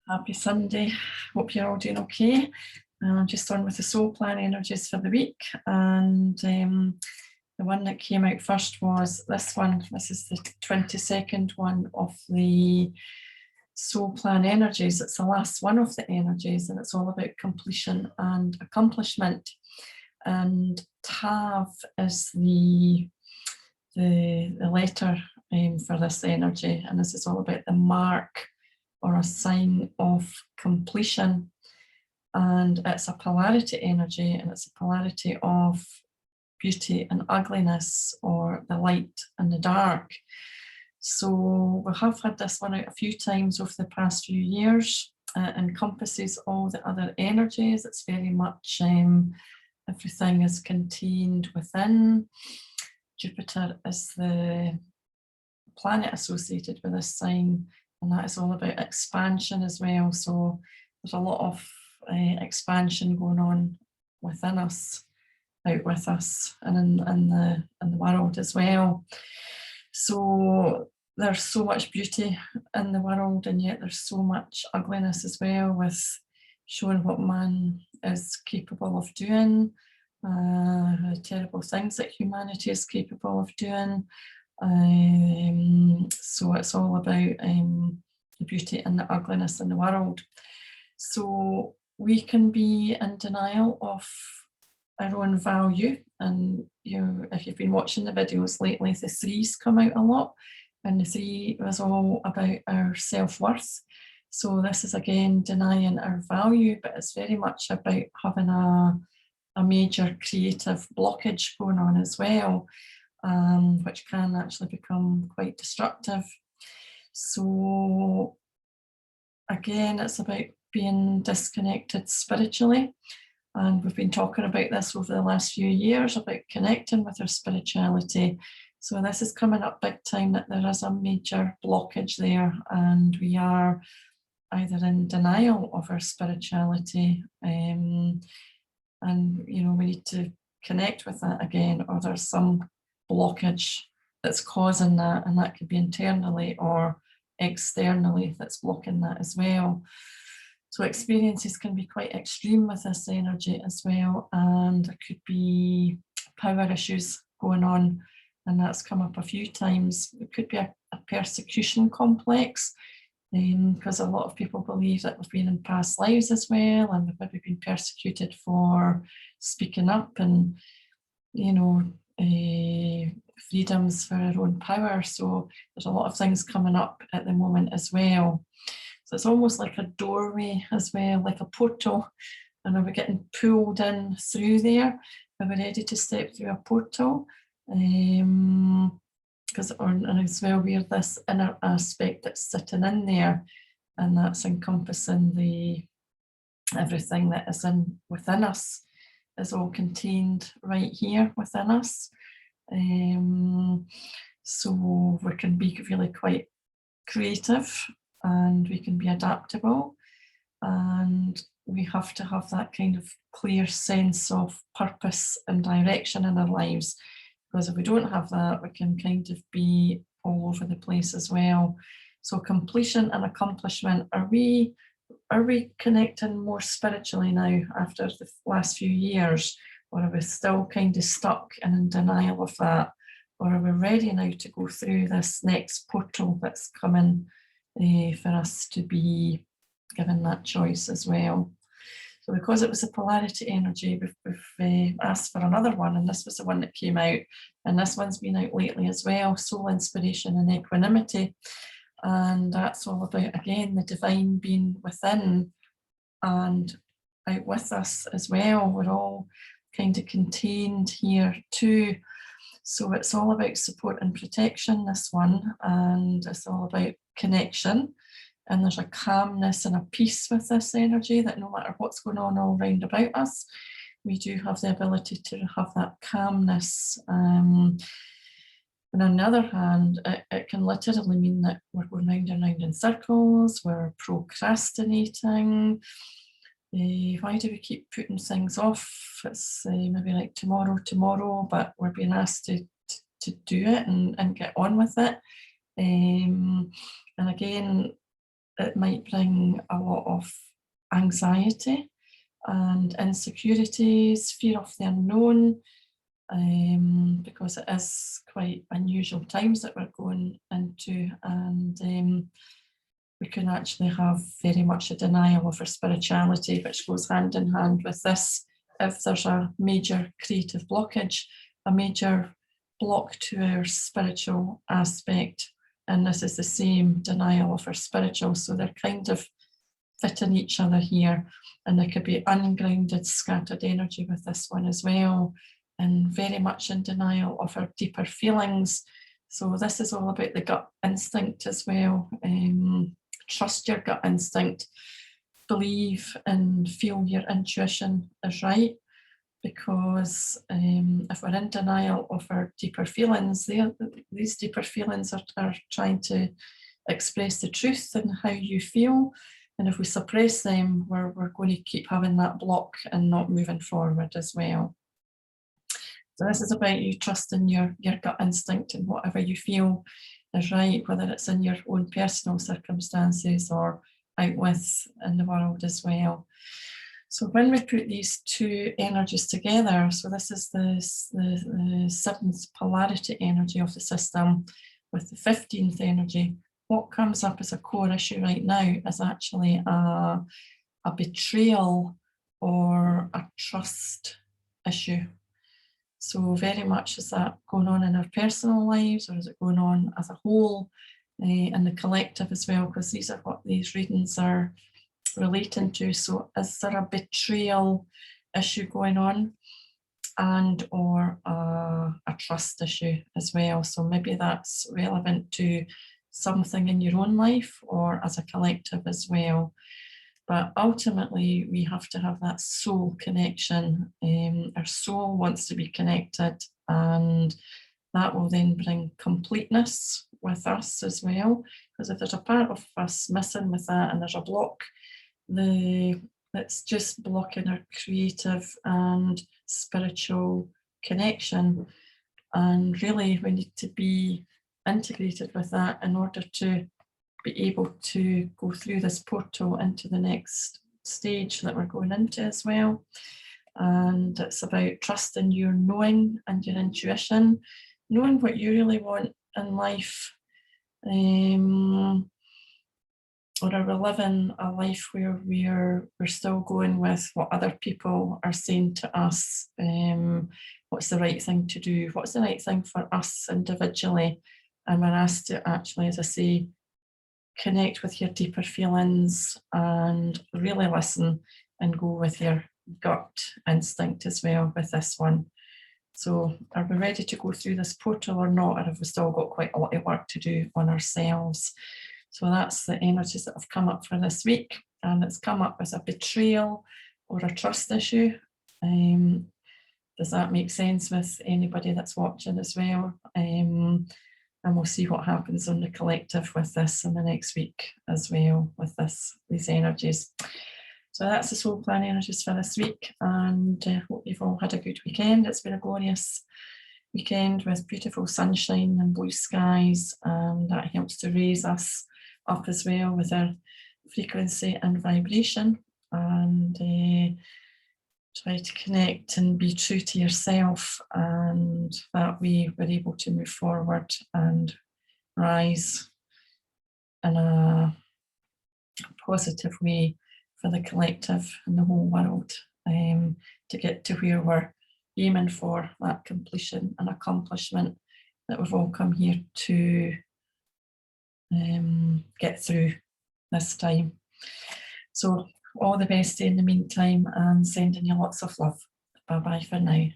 Happy Sunday. Hope you're all doing okay. Just on with the soul plan energies for the week. And the one that came out first was this one. This is the 22nd one of the soul plan energies. It's the last one of the energies, and it's all about completion and accomplishment. And Tav is the letter for this energy, and this is all about the mark or a sign of completion. And it's a polarity energy, and it's a polarity of beauty and ugliness, or the light and the dark. So we have had this one out a few times over the past few years. Encompasses all the other energies. It's very much everything is contained within. Jupiter is the planet associated with this sign, and that is all about expansion as well. So there's a lot of expansion going on within us, out with us, and in the world as well. So there's so much beauty in the world, and yet there's so much ugliness as well, with showing what man is capable of doing, the terrible things that humanity is capable of doing. So it's all about the beauty and the ugliness in the world. So we can be in denial of our own value, and if you've been watching the videos lately, the threes come out a lot, and the three was all about our self-worth. So this is again denying our value, but it's very much about having a major creative blockage going on as well, which can actually become quite destructive. So again, it's about being disconnected spiritually. And we've been talking about this over the last few years, about connecting with our spirituality. So this is coming up big time, that there is a major blockage there, and we are either in denial of our spirituality, and we need to connect with that again, or there's some blockage that's causing that, and that could be internally or externally that's blocking that as well. So experiences can be quite extreme with this energy as well, and there could be power issues going on, and that's come up a few times. It could be a persecution complex, because a lot of people believe that we've been in past lives as well, and we've maybe been persecuted for speaking up and freedoms for our own power. So there's a lot of things coming up at the moment as well. So it's almost like a doorway as well, like a portal, and are we getting pulled in through there? Are we ready to step through a portal? And as well, we're this inner aspect that's sitting in there, and that's encompassing everything that is within us, is all contained right here within us. So we can be really quite creative, and we can be adaptable, and we have to have that kind of clear sense of purpose and direction in our lives, because if we don't have that, we can kind of be all over the place as well. So completion and accomplishment, are we connecting more spiritually now after the last few years, or are we still kind of stuck and in denial of that, or are we ready now to go through this next portal that's coming, for us to be given that choice as well? So because it was a polarity energy, we've asked for another one, and this was the one that came out, and this one's been out lately as well, soul inspiration and equanimity. And that's all about, again, the divine being within and out with us as well. We're all kind of contained here too. So it's all about support and protection, this one, and it's all about connection. And there's a calmness and a peace with this energy, that no matter what's going on all round about us, we do have the ability to have that calmness. And on the other hand, it can literally mean that we're going round and round in circles, we're procrastinating. Why do we keep putting things off? It's maybe like tomorrow, but we're being asked to do it and get on with it. And again, it might bring a lot of anxiety and insecurities, fear of the unknown, because it is quite unusual times that we're going into, and we can actually have very much a denial of our spirituality, which goes hand in hand with this. If there's a major creative blockage, a major block to our spiritual aspect, and this is the same denial of our spiritual, so they're kind of fitting each other here, and there could be ungrounded, scattered energy with this one as well, and very much in denial of our deeper feelings. So this is all about the gut instinct as well. Trust your gut instinct, believe and feel your intuition is right, because if we're in denial of our deeper feelings, these deeper feelings are trying to express the truth and how you feel, and if we suppress them, we're going to keep having that block and not moving forward as well. So this is about you trusting your gut instinct, and whatever you feel is right, whether it's in your own personal circumstances or out with in the world as well. So when we put these two energies together, so this is the seventh polarity energy of the system with the 15th energy, what comes up as a core issue right now is actually a betrayal or a trust issue. So very much, is that going on in our personal lives, or is it going on as a whole in the collective as well? Because these are what these readings are relating to. So is there a betrayal issue going on, and or a trust issue as well? So maybe that's relevant to something in your own life or as a collective as well. But ultimately, we have to have that soul connection. Our soul wants to be connected, and that will then bring completeness with us as well. Because if there's a part of us missing with that, and there's a block, that's just blocking our creative and spiritual connection. And really, we need to be integrated with that in order to be able to go through this portal into the next stage that we're going into as well. And it's about trusting your knowing and your intuition, knowing what you really want in life. Or are we living a life where we're still going with what other people are saying to us? What's the right thing to do? What's the right thing for us individually? And we're asked to actually, as I say, connect with your deeper feelings and really listen and go with your gut instinct as well with this one. So are we ready to go through this portal or not? Or have we still got quite a lot of work to do on ourselves? So that's the energies that have come up for this week. And it's come up as a betrayal or a trust issue. Does that make sense with anybody that's watching as well? And we'll see what happens on the collective with this in the next week as well with these energies. So that's the soul plan energies for this week, and hope you've all had a good weekend. It's been a glorious weekend with beautiful sunshine and blue skies, and that helps to raise us up as well with our frequency and vibration, and try to connect and be true to yourself, and that way we're able to move forward and rise in a positive way for the collective and the whole world, to get to where we're aiming for, that completion and accomplishment that we've all come here to get through this time. So all the best in the meantime, and sending you lots of love. Bye bye for now.